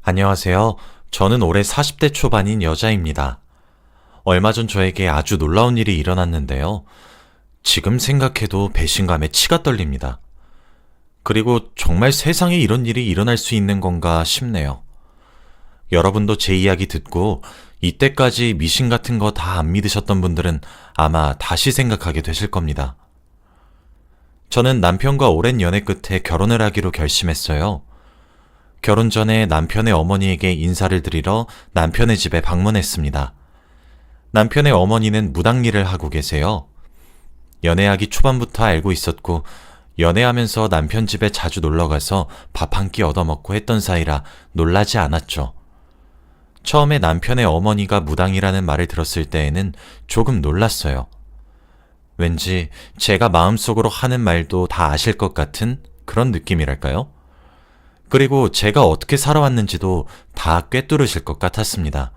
안녕하세요. 저는 올해 40대 초반인 여자입니다. 얼마 전 저에게 아주 놀라운 일이 일어났는데요. 지금 생각해도 배신감에 치가 떨립니다. 그리고 정말 세상에 이런 일이 일어날 수 있는 건가 싶네요. 여러분도 제 이야기 듣고 이때까지 미신 같은 거 다 안 믿으셨던 분들은 아마 다시 생각하게 되실 겁니다. 저는 남편과 오랜 연애 끝에 결혼을 하기로 결심했어요. 결혼 전에 남편의 어머니에게 인사를 드리러 남편의 집에 방문했습니다. 남편의 어머니는 무당일을 하고 계세요. 연애하기 초반부터 알고 있었고, 연애하면서 남편 집에 자주 놀러가서 밥 한 끼 얻어먹고 했던 사이라 놀라지 않았죠. 처음에 남편의 어머니가 무당이라는 말을 들었을 때에는 조금 놀랐어요. 왠지 제가 마음속으로 하는 말도 다 아실 것 같은 그런 느낌이랄까요? 그리고 제가 어떻게 살아왔는지도 다 꿰뚫으실 것 같았습니다.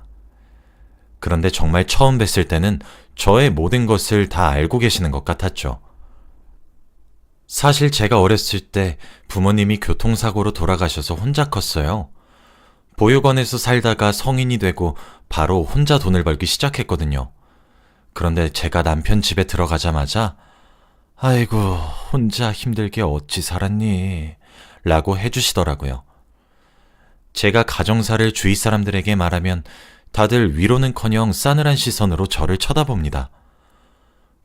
그런데 정말 처음 뵀을 때는 저의 모든 것을 다 알고 계시는 것 같았죠. 사실 제가 어렸을 때 부모님이 교통사고로 돌아가셔서 혼자 컸어요. 보육원에서 살다가 성인이 되고 바로 혼자 돈을 벌기 시작했거든요. 그런데 제가 남편 집에 들어가자마자 아이고, 혼자 힘들게 어찌 살았니? 라고 해주시더라고요. 제가 가정사를 주위 사람들에게 말하면 다들 위로는커녕 싸늘한 시선으로 저를 쳐다봅니다.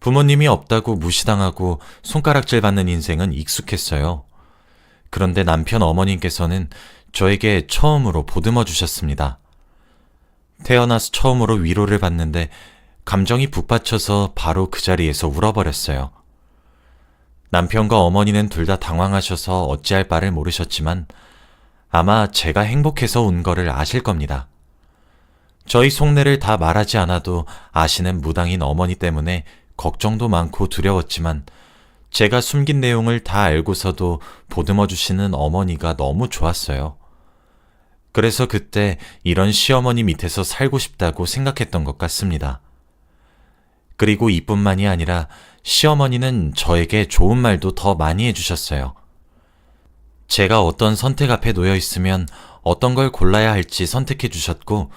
부모님이 없다고 무시당하고 손가락질 받는 인생은 익숙했어요. 그런데 남편 어머님께서는 저에게 처음으로 보듬어 주셨습니다. 태어나서 처음으로 위로를 받는데 감정이 북받쳐서 바로 그 자리에서 울어버렸어요. 남편과 어머니는 둘 다 당황하셔서 어찌할 바를 모르셨지만 아마 제가 행복해서 운 거를 아실 겁니다. 저희 속내를 다 말하지 않아도 아시는 무당인 어머니 때문에 걱정도 많고 두려웠지만 제가 숨긴 내용을 다 알고서도 보듬어 주시는 어머니가 너무 좋았어요. 그래서 그때 이런 시어머니 밑에서 살고 싶다고 생각했던 것 같습니다. 그리고 이뿐만이 아니라 시어머니는 저에게 좋은 말도 더 많이 해주셨어요. 제가 어떤 선택 앞에 놓여 있으면 어떤 걸 골라야 할지 선택해 주셨고,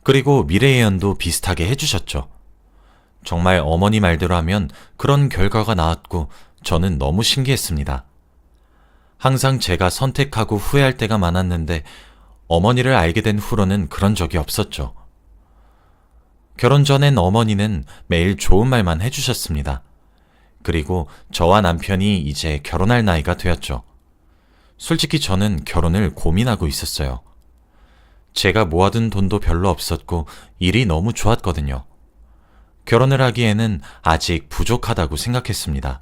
그리고 미래 예언도 비슷하게 해주셨죠. 정말 어머니 말대로 하면 그런 결과가 나왔고 저는 너무 신기했습니다. 항상 제가 선택하고 후회할 때가 많았는데 어머니를 알게 된 후로는 그런 적이 없었죠. 결혼 전엔 어머니는 매일 좋은 말만 해주셨습니다. 그리고 저와 남편이 이제 결혼할 나이가 되었죠. 솔직히 저는 결혼을 고민하고 있었어요. 제가 모아둔 돈도 별로 없었고 일이 너무 좋았거든요. 결혼을 하기에는 아직 부족하다고 생각했습니다.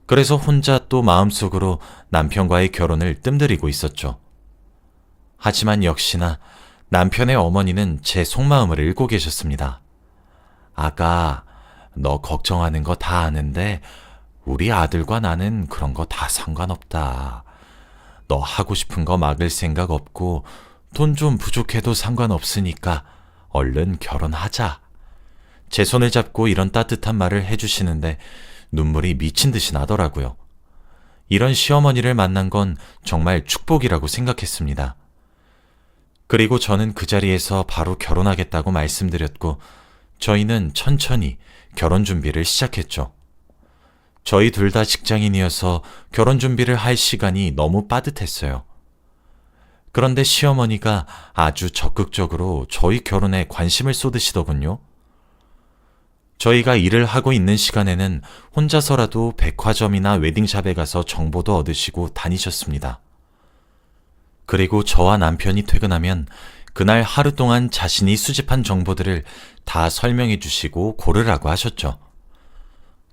그래서 혼자 또 마음속으로 남편과의 결혼을 뜸들이고 있었죠. 하지만 역시나 남편의 어머니는 제 속마음을 읽고 계셨습니다. 아가, 너 걱정하는 거 다 아는데 우리 아들과 나는 그런 거 다 상관없다. 너 하고 싶은 거 막을 생각 없고 돈 좀 부족해도 상관없으니까 얼른 결혼하자. 제 손을 잡고 이런 따뜻한 말을 해주시는데 눈물이 미친 듯이 나더라고요. 이런 시어머니를 만난 건 정말 축복이라고 생각했습니다. 그리고 저는 그 자리에서 바로 결혼하겠다고 말씀드렸고 저희는 천천히 결혼 준비를 시작했죠. 저희 둘 다 직장인이어서 결혼 준비를 할 시간이 너무 빠듯했어요. 그런데 시어머니가 아주 적극적으로 저희 결혼에 관심을 쏟으시더군요. 저희가 일을 하고 있는 시간에는 혼자서라도 백화점이나 웨딩샵에 가서 정보도 얻으시고 다니셨습니다. 그리고 저와 남편이 퇴근하면 그날 하루 동안 자신이 수집한 정보들을 다 설명해 주시고 고르라고 하셨죠.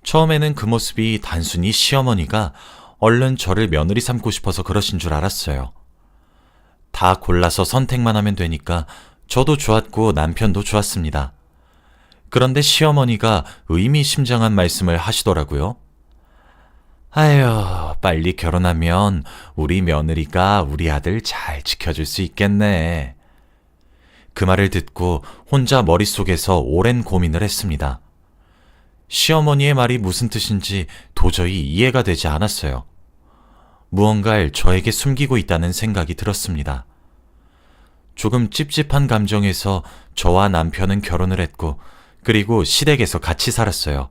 처음에는 그 모습이 단순히 시어머니가 얼른 저를 며느리 삼고 싶어서 그러신 줄 알았어요. 다 골라서 선택만 하면 되니까 저도 좋았고 남편도 좋았습니다. 그런데 시어머니가 의미심장한 말씀을 하시더라고요. 아휴, 빨리 결혼하면 우리 며느리가 우리 아들 잘 지켜줄 수 있겠네. 그 말을 듣고 혼자 머릿속에서 오랜 고민을 했습니다. 시어머니의 말이 무슨 뜻인지 도저히 이해가 되지 않았어요. 무언가를 저에게 숨기고 있다는 생각이 들었습니다. 조금 찝찝한 감정에서 저와 남편은 결혼을 했고, 그리고 시댁에서 같이 살았어요.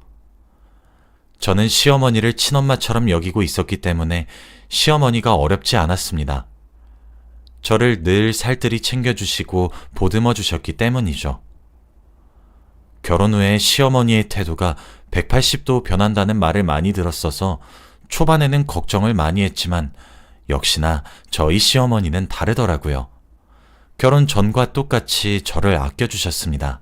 저는 시어머니를 친엄마처럼 여기고 있었기 때문에 시어머니가 어렵지 않았습니다. 저를 늘 살뜰히 챙겨주시고 보듬어 주셨기 때문이죠. 결혼 후에 시어머니의 태도가 180도 변한다는 말을 많이 들었어서 초반에는 걱정을 많이 했지만 역시나 저희 시어머니는 다르더라고요. 결혼 전과 똑같이 저를 아껴주셨습니다.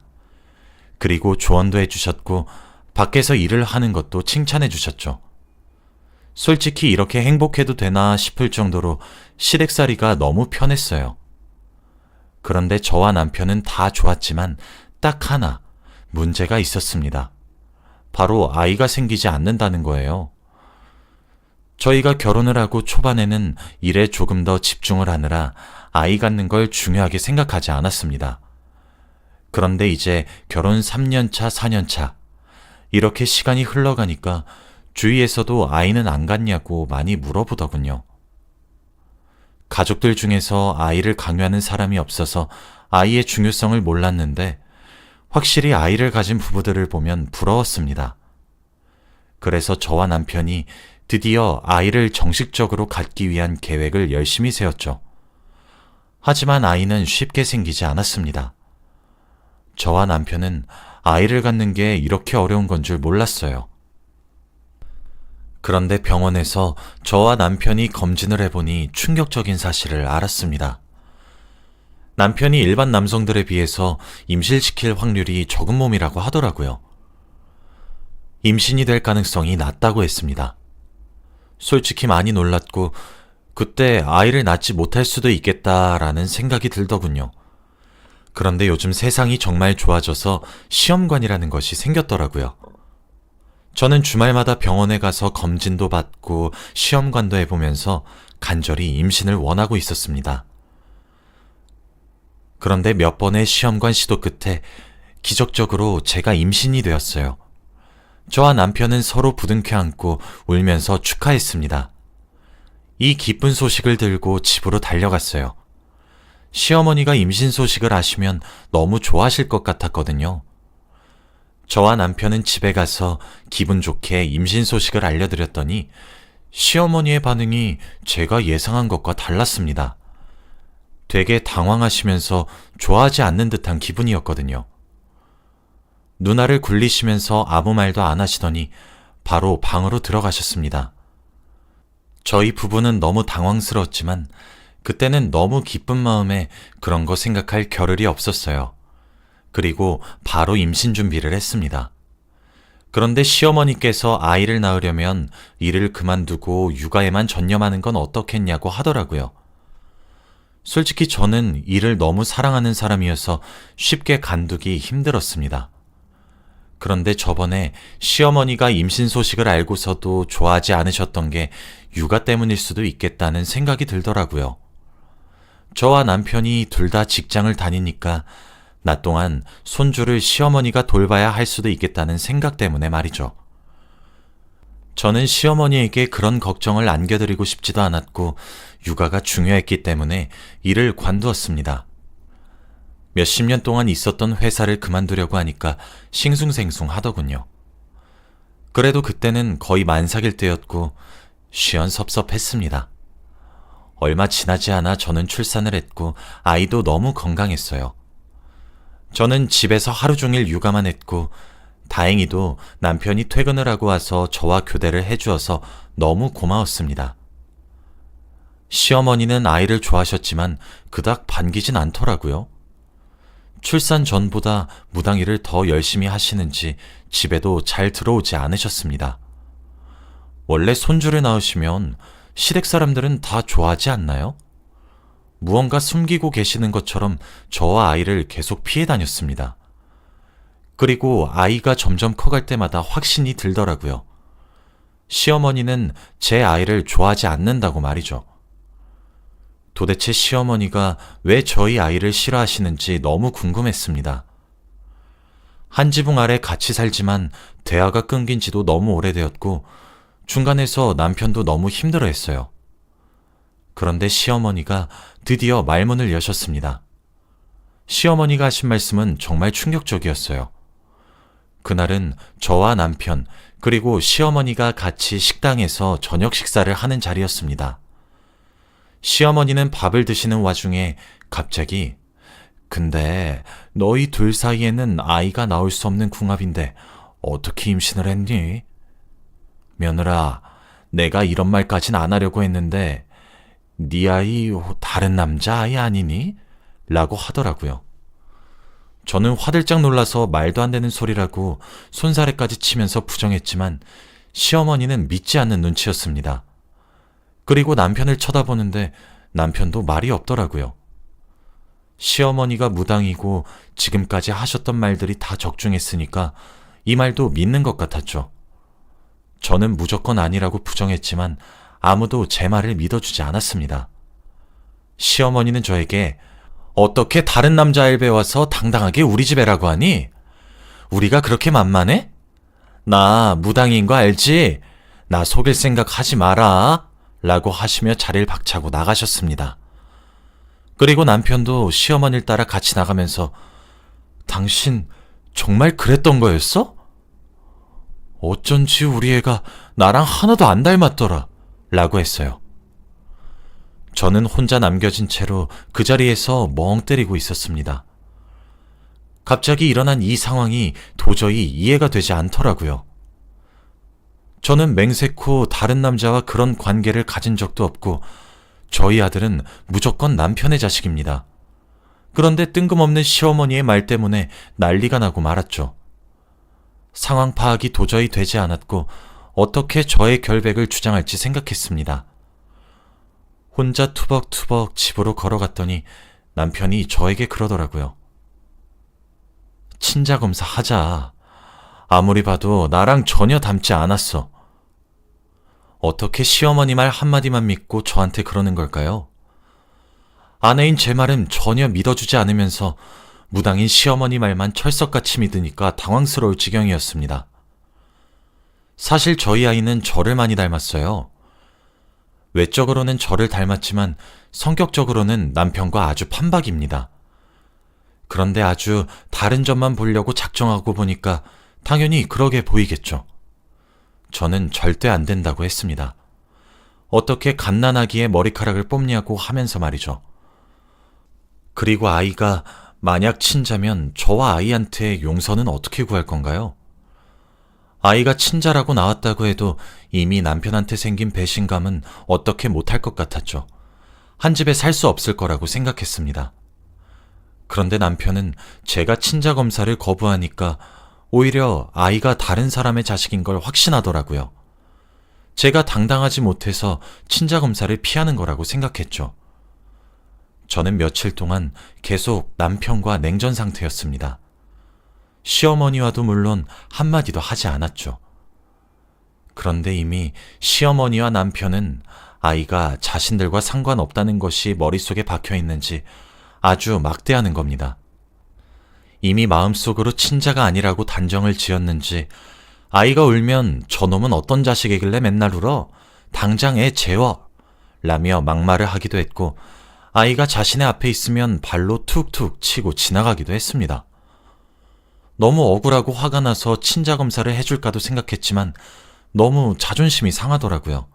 그리고 조언도 해주셨고 밖에서 일을 하는 것도 칭찬해 주셨죠. 솔직히 이렇게 행복해도 되나 싶을 정도로 시댁살이가 너무 편했어요. 그런데 저와 남편은 다 좋았지만 딱 하나 문제가 있었습니다. 바로 아이가 생기지 않는다는 거예요. 저희가 결혼을 하고 초반에는 일에 조금 더 집중을 하느라 아이 갖는 걸 중요하게 생각하지 않았습니다. 그런데 이제 결혼 3년차, 4년차 이렇게 시간이 흘러가니까 주위에서도 아이는 안 갖냐고 많이 물어보더군요. 가족들 중에서 아이를 강요하는 사람이 없어서 아이의 중요성을 몰랐는데 확실히 아이를 가진 부부들을 보면 부러웠습니다. 그래서 저와 남편이 드디어 아이를 정식적으로 갖기 위한 계획을 열심히 세웠죠. 하지만 아이는 쉽게 생기지 않았습니다. 저와 남편은 아이를 갖는 게 이렇게 어려운 건 줄 몰랐어요. 그런데 병원에서 저와 남편이 검진을 해보니 충격적인 사실을 알았습니다. 남편이 일반 남성들에 비해서 임신시킬 확률이 적은 몸이라고 하더라고요. 임신이 될 가능성이 낮다고 했습니다. 솔직히 많이 놀랐고 그때 아이를 낳지 못할 수도 있겠다라는 생각이 들더군요. 그런데 요즘 세상이 정말 좋아져서 시험관이라는 것이 생겼더라고요. 저는 주말마다 병원에 가서 검진도 받고 시험관도 해보면서 간절히 임신을 원하고 있었습니다. 그런데 몇 번의 시험관 시도 끝에 기적적으로 제가 임신이 되었어요. 저와 남편은 서로 부둥켜 안고 울면서 축하했습니다. 이 기쁜 소식을 들고 집으로 달려갔어요. 시어머니가 임신 소식을 아시면 너무 좋아하실 것 같았거든요. 저와 남편은 집에 가서 기분 좋게 임신 소식을 알려드렸더니 시어머니의 반응이 제가 예상한 것과 달랐습니다. 되게 당황하시면서 좋아하지 않는 듯한 기분이었거든요. 누나를 굴리시면서 아무 말도 안 하시더니 바로 방으로 들어가셨습니다. 저희 부부는 너무 당황스러웠지만 그때는 너무 기쁜 마음에 그런 거 생각할 겨를이 없었어요. 그리고 바로 임신 준비를 했습니다. 그런데 시어머니께서 아이를 낳으려면 일을 그만두고 육아에만 전념하는 건 어떻겠냐고 하더라고요. 솔직히 저는 일을 너무 사랑하는 사람이어서 쉽게 간두기 힘들었습니다. 그런데 저번에 시어머니가 임신 소식을 알고서도 좋아하지 않으셨던 게 육아 때문일 수도 있겠다는 생각이 들더라고요. 저와 남편이 둘 다 직장을 다니니까 낮 동안 손주를 시어머니가 돌봐야 할 수도 있겠다는 생각 때문에 말이죠. 저는 시어머니에게 그런 걱정을 안겨드리고 싶지도 않았고 육아가 중요했기 때문에 일을 관두었습니다. 몇십 년 동안 있었던 회사를 그만두려고 하니까 싱숭생숭 하더군요. 그래도 그때는 거의 만삭일 때였고 시원섭섭했습니다. 얼마 지나지 않아 저는 출산을 했고 아이도 너무 건강했어요. 저는 집에서 하루 종일 육아만 했고 다행히도 남편이 퇴근을 하고 와서 저와 교대를 해주어서 너무 고마웠습니다. 시어머니는 아이를 좋아하셨지만 그닥 반기진 않더라고요. 출산 전보다 무당일을 더 열심히 하시는지 집에도 잘 들어오지 않으셨습니다. 원래 손주를 낳으시면 시댁 사람들은 다 좋아하지 않나요? 무언가 숨기고 계시는 것처럼 저와 아이를 계속 피해 다녔습니다. 그리고 아이가 점점 커갈 때마다 확신이 들더라고요. 시어머니는 제 아이를 좋아하지 않는다고 말이죠. 도대체 시어머니가 왜 저희 아이를 싫어하시는지 너무 궁금했습니다. 한 지붕 아래 같이 살지만 대화가 끊긴 지도 너무 오래되었고 중간에서 남편도 너무 힘들어했어요. 그런데 시어머니가 드디어 말문을 여셨습니다. 시어머니가 하신 말씀은 정말 충격적이었어요. 그날은 저와 남편, 그리고 시어머니가 같이 식당에서 저녁 식사를 하는 자리였습니다. 시어머니는 밥을 드시는 와중에 갑자기 근데 너희 둘 사이에는 아이가 나올 수 없는 궁합인데 어떻게 임신을 했니? 며느라, 내가 이런 말까진 안 하려고 했는데 네 아이 다른 남자 아이 아니니? 라고 하더라고요. 저는 화들짝 놀라서 말도 안 되는 소리라고 손사래까지 치면서 부정했지만 시어머니는 믿지 않는 눈치였습니다. 그리고 남편을 쳐다보는데 남편도 말이 없더라고요. 시어머니가 무당이고 지금까지 하셨던 말들이 다 적중했으니까 이 말도 믿는 것 같았죠. 저는 무조건 아니라고 부정했지만 아무도 제 말을 믿어주지 않았습니다. 시어머니는 저에게 어떻게 다른 남자애를 와서 당당하게 우리 집애라고 하니? 우리가 그렇게 만만해? 나 무당인 거 알지? 나 속일 생각 하지 마라. 라고 하시며 자리를 박차고 나가셨습니다. 그리고 남편도 시어머니를 따라 같이 나가면서 당신 정말 그랬던 거였어? 어쩐지 우리 애가 나랑 하나도 안 닮았더라. 라고 했어요. 저는 혼자 남겨진 채로 그 자리에서 멍 때리고 있었습니다. 갑자기 일어난 이 상황이 도저히 이해가 되지 않더라고요. 저는 맹세코 다른 남자와 그런 관계를 가진 적도 없고 저희 아들은 무조건 남편의 자식입니다. 그런데 뜬금없는 시어머니의 말 때문에 난리가 나고 말았죠. 상황 파악이 도저히 되지 않았고 어떻게 저의 결백을 주장할지 생각했습니다. 혼자 투벅투벅 집으로 걸어갔더니 남편이 저에게 그러더라고요. 친자검사 하자. 아무리 봐도 나랑 전혀 닮지 않았어. 어떻게 시어머니 말 한마디만 믿고 저한테 그러는 걸까요? 아내인 제 말은 전혀 믿어주지 않으면서 무당인 시어머니 말만 철석같이 믿으니까 당황스러울 지경이었습니다. 사실 저희 아이는 저를 많이 닮았어요. 외적으로는 저를 닮았지만 성격적으로는 남편과 아주 판박입니다. 그런데 아주 다른 점만 보려고 작정하고 보니까 당연히 그러게 보이겠죠. 저는 절대 안 된다고 했습니다. 어떻게 갓난아기의 머리카락을 뽑냐고 하면서 말이죠. 그리고 아이가 만약 친자면 저와 아이한테 용서는 어떻게 구할 건가요? 아이가 친자라고 나왔다고 해도 이미 남편한테 생긴 배신감은 어떻게 못할 것 같았죠. 한 집에 살 수 없을 거라고 생각했습니다. 그런데 남편은 제가 친자 검사를 거부하니까 오히려 아이가 다른 사람의 자식인 걸 확신하더라고요. 제가 당당하지 못해서 친자 검사를 피하는 거라고 생각했죠. 저는 며칠 동안 계속 남편과 냉전 상태였습니다. 시어머니와도 물론 한마디도 하지 않았죠. 그런데 이미 시어머니와 남편은 아이가 자신들과 상관없다는 것이 머릿속에 박혀 있는지 아주 막대하는 겁니다. 이미 마음속으로 친자가 아니라고 단정을 지었는지 아이가 울면 저놈은 어떤 자식이길래 맨날 울어? 당장 애 재워! 라며 막말을 하기도 했고 아이가 자신의 앞에 있으면 발로 툭툭 치고 지나가기도 했습니다. 너무 억울하고 화가 나서 친자 검사를 해줄까도 생각했지만 너무 자존심이 상하더라고요.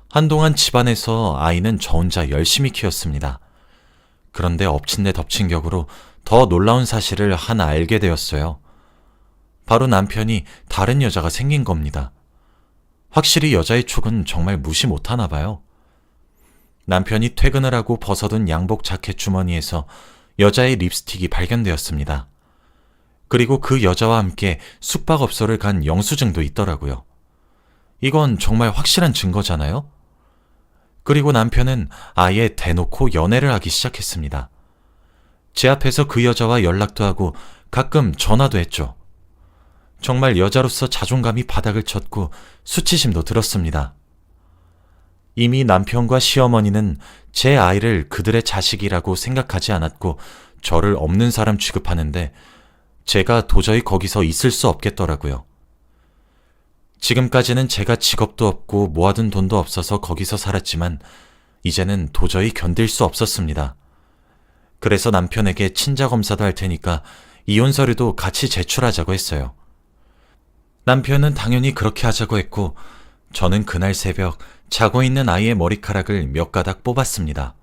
한동안 집안에서 아이는 저 혼자 열심히 키웠습니다. 그런데 엎친 데 덮친 격으로 더 놀라운 사실을 하나 알게 되었어요. 바로 남편이 다른 여자가 생긴 겁니다. 확실히 여자의 촉은 정말 무시 못하나 봐요. 남편이 퇴근을 하고 벗어둔 양복 자켓 주머니에서 여자의 립스틱이 발견되었습니다. 그리고 그 여자와 함께 숙박업소를 간 영수증도 있더라고요. 이건 정말 확실한 증거잖아요? 그리고 남편은 아예 대놓고 연애를 하기 시작했습니다. 제 앞에서 그 여자와 연락도 하고 가끔 전화도 했죠. 정말 여자로서 자존감이 바닥을 쳤고 수치심도 들었습니다. 이미 남편과 시어머니는 제 아이를 그들의 자식이라고 생각하지 않았고 저를 없는 사람 취급하는데 제가 도저히 거기서 있을 수 없겠더라고요. 지금까지는 제가 직업도 없고 모아둔 돈도 없어서 거기서 살았지만 이제는 도저히 견딜 수 없었습니다. 그래서 남편에게 친자 검사도 할 테니까 이혼 서류도 같이 제출하자고 했어요. 남편은 당연히 그렇게 하자고 했고 저는 그날 새벽 자고 있는 아이의 머리카락을 몇 가닥 뽑았습니다.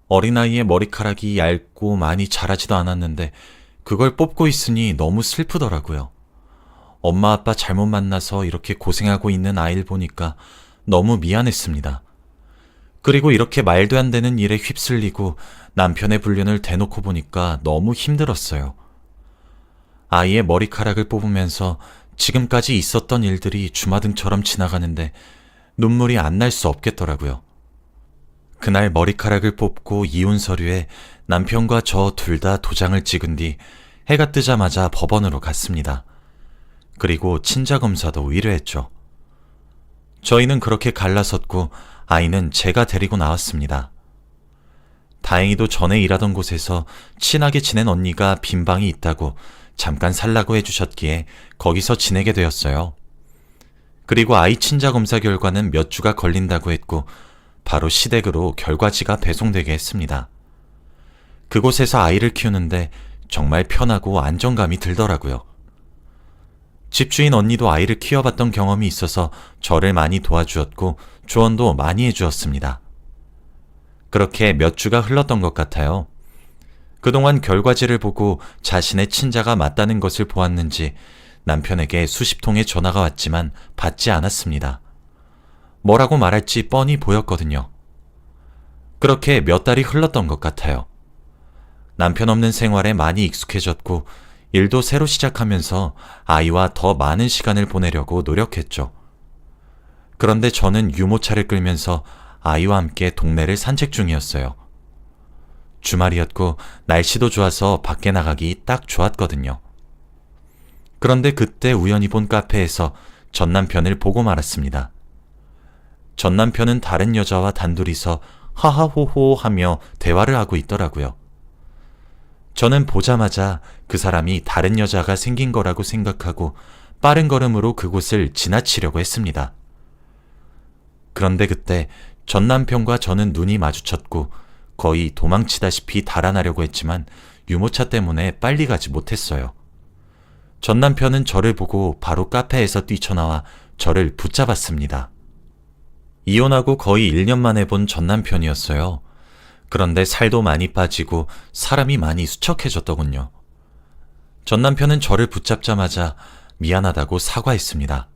어린아이의 머리카락이 얇고 많이 자라지도 않았는데 그걸 뽑고 있으니 너무 슬프더라고요. 엄마 아빠 잘못 만나서 이렇게 고생하고 있는 아이를 보니까 너무 미안했습니다. 그리고 이렇게 말도 안 되는 일에 휩쓸리고 남편의 불륜을 대놓고 보니까 너무 힘들었어요. 아이의 머리카락을 뽑으면서 지금까지 있었던 일들이 주마등처럼 지나가는데 눈물이 안 날 수 없겠더라고요. 그날 머리카락을 뽑고 이혼 서류에 남편과 저 둘 다 도장을 찍은 뒤 해가 뜨자마자 법원으로 갔습니다. 그리고 친자 검사도 의뢰했죠. 저희는 그렇게 갈라섰고 아이는 제가 데리고 나왔습니다. 다행히도 전에 일하던 곳에서 친하게 지낸 언니가 빈 방이 있다고 잠깐 살라고 해주셨기에 거기서 지내게 되었어요. 그리고 아이 친자 검사 결과는 몇 주가 걸린다고 했고 바로 시댁으로 결과지가 배송되게 했습니다. 그곳에서 아이를 키우는데 정말 편하고 안정감이 들더라고요. 집주인 언니도 아이를 키워봤던 경험이 있어서 저를 많이 도와주었고 조언도 많이 해주었습니다. 그렇게 몇 주가 흘렀던 것 같아요. 그동안 결과지를 보고 자신의 친자가 맞다는 것을 보았는지 남편에게 수십 통의 전화가 왔지만 받지 않았습니다. 뭐라고 말할지 뻔히 보였거든요. 그렇게 몇 달이 흘렀던 것 같아요. 남편 없는 생활에 많이 익숙해졌고 일도 새로 시작하면서 아이와 더 많은 시간을 보내려고 노력했죠. 그런데 저는 유모차를 끌면서 아이와 함께 동네를 산책 중이었어요. 주말이었고 날씨도 좋아서 밖에 나가기 딱 좋았거든요. 그런데 그때 우연히 본 카페에서 전 남편을 보고 말았습니다. 전 남편은 다른 여자와 단둘이서 하하호호 하며 대화를 하고 있더라고요. 저는 보자마자 그 사람이 다른 여자가 생긴 거라고 생각하고 빠른 걸음으로 그곳을 지나치려고 했습니다. 그런데 그때 전 남편과 저는 눈이 마주쳤고 거의 도망치다시피 달아나려고 했지만 유모차 때문에 빨리 가지 못했어요. 전 남편은 저를 보고 바로 카페에서 뛰쳐나와 저를 붙잡았습니다. 이혼하고 거의 1년 만에 본 전 남편이었어요. 그런데 살도 많이 빠지고 사람이 많이 수척해졌더군요. 전 남편은 저를 붙잡자마자 미안하다고 사과했습니다.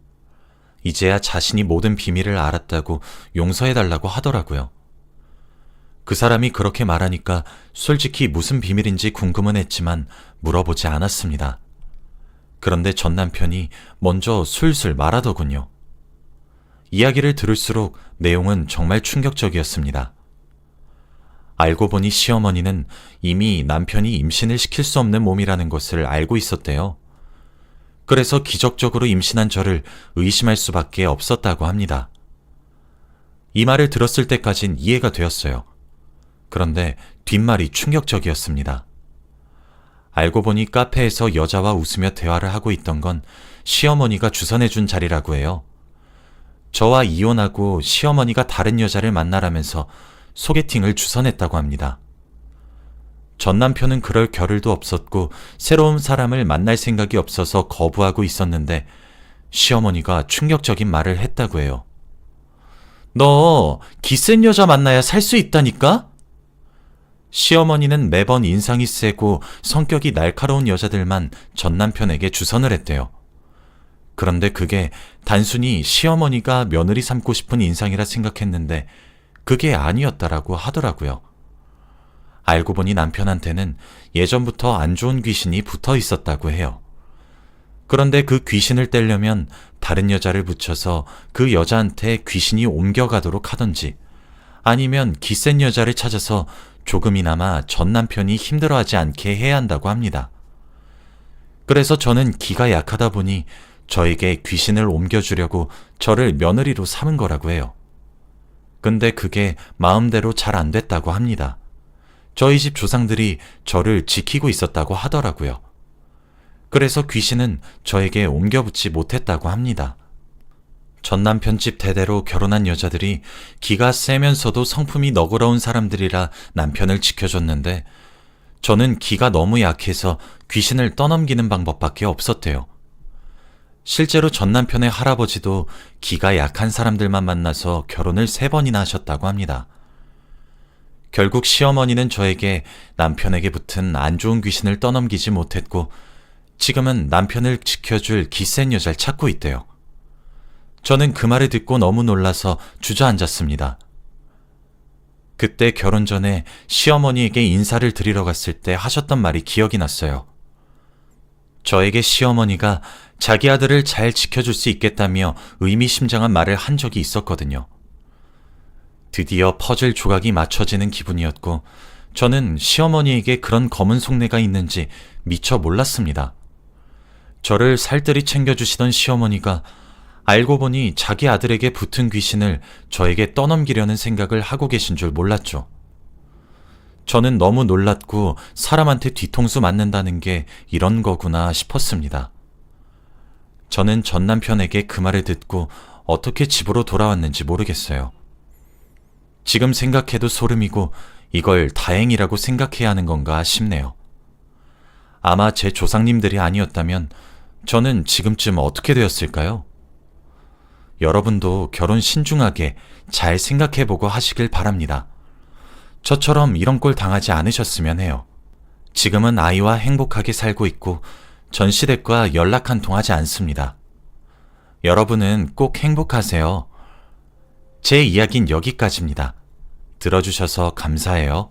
이제야 자신이 모든 비밀을 알았다고 용서해달라고 하더라고요. 그 사람이 그렇게 말하니까 솔직히 무슨 비밀인지 궁금은 했지만 물어보지 않았습니다. 그런데 전 남편이 먼저 술술 말하더군요. 이야기를 들을수록 내용은 정말 충격적이었습니다. 알고 보니 시어머니는 이미 남편이 임신을 시킬 수 없는 몸이라는 것을 알고 있었대요. 그래서 기적적으로 임신한 저를 의심할 수밖에 없었다고 합니다. 이 말을 들었을 때까진 이해가 되었어요. 그런데 뒷말이 충격적이었습니다. 알고 보니 카페에서 여자와 웃으며 대화를 하고 있던 건 시어머니가 주선해준 자리라고 해요. 저와 이혼하고 시어머니가 다른 여자를 만나라면서 소개팅을 주선했다고 합니다. 전 남편은 그럴 겨를도 없었고 새로운 사람을 만날 생각이 없어서 거부하고 있었는데 시어머니가 충격적인 말을 했다고 해요. 너 기센 여자 만나야 살 수 있다니까? 시어머니는 매번 인상이 세고 성격이 날카로운 여자들만 전 남편에게 주선을 했대요. 그런데 그게 단순히 시어머니가 며느리 삼고 싶은 인상이라 생각했는데 그게 아니었다라고 하더라고요. 알고 보니 남편한테는 예전부터 안 좋은 귀신이 붙어 있었다고 해요. 그런데 그 귀신을 떼려면 다른 여자를 붙여서 그 여자한테 귀신이 옮겨가도록 하던지 아니면 기센 여자를 찾아서 조금이나마 전 남편이 힘들어하지 않게 해야 한다고 합니다. 그래서 저는 기가 약하다 보니 저에게 귀신을 옮겨주려고 저를 며느리로 삼은 거라고 해요. 근데 그게 마음대로 잘 안 됐다고 합니다. 저희 집 조상들이 저를 지키고 있었다고 하더라고요. 그래서 귀신은 저에게 옮겨붙지 못했다고 합니다. 전 남편 집 대대로 결혼한 여자들이 기가 세면서도 성품이 너그러운 사람들이라 남편을 지켜줬는데 저는 기가 너무 약해서 귀신을 떠넘기는 방법밖에 없었대요. 실제로 전 남편의 할아버지도 기가 약한 사람들만 만나서 결혼을 3번이나 하셨다고 합니다. 결국 시어머니는 저에게 남편에게 붙은 안 좋은 귀신을 떠넘기지 못했고 지금은 남편을 지켜줄 기센 여자를 찾고 있대요. 저는 그 말을 듣고 너무 놀라서 주저앉았습니다. 그때 결혼 전에 시어머니에게 인사를 드리러 갔을 때 하셨던 말이 기억이 났어요. 저에게 시어머니가 자기 아들을 잘 지켜줄 수 있겠다며 의미심장한 말을 한 적이 있었거든요. 드디어 퍼즐 조각이 맞춰지는 기분이었고 저는 시어머니에게 그런 검은 속내가 있는지 미처 몰랐습니다. 저를 살뜰히 챙겨주시던 시어머니가 알고 보니 자기 아들에게 붙은 귀신을 저에게 떠넘기려는 생각을 하고 계신 줄 몰랐죠. 저는 너무 놀랐고 사람한테 뒤통수 맞는다는 게 이런 거구나 싶었습니다. 저는 전 남편에게 그 말을 듣고 어떻게 집으로 돌아왔는지 모르겠어요. 지금 생각해도 소름이고 이걸 다행이라고 생각해야 하는 건가 싶네요. 아마 제 조상님들이 아니었다면 저는 지금쯤 어떻게 되었을까요? 여러분도 결혼 신중하게 잘 생각해보고 하시길 바랍니다. 저처럼 이런 꼴 당하지 않으셨으면 해요. 지금은 아이와 행복하게 살고 있고 전 시댁과 연락 한 통 하지 않습니다. 여러분은 꼭 행복하세요. 제 이야기는 여기까지입니다. 들어주셔서 감사해요.